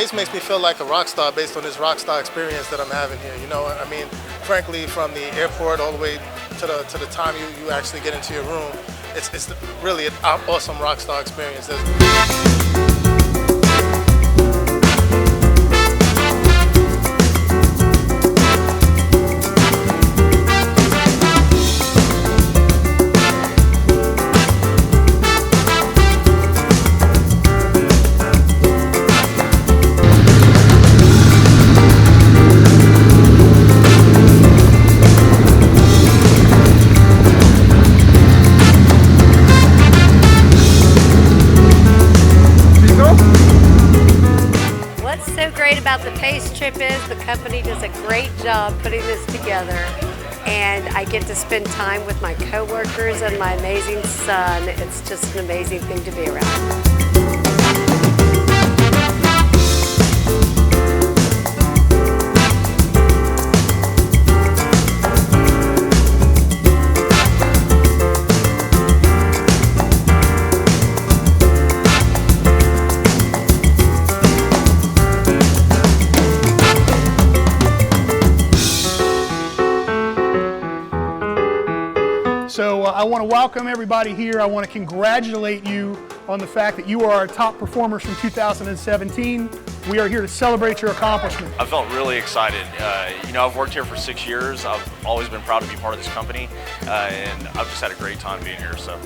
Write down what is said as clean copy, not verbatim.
pace makes me feel like a rock star based on this rock star experience that I'm having here. You know, I mean, frankly, from the airport all the way to the time you actually get into your room, it's really an awesome rock star experience. What's so great about the PACE trip is the company does a great job putting this together, and I get to spend time with my coworkers and my amazing son. It's just an amazing thing to be around. So I want to welcome everybody here. I want to congratulate you on the fact that you are our top performers from 2017. We are here to celebrate your accomplishment. I felt really excited. You know, I've worked here for 6 years. I've always been proud to be part of this company, and I've just had a great time being here. So.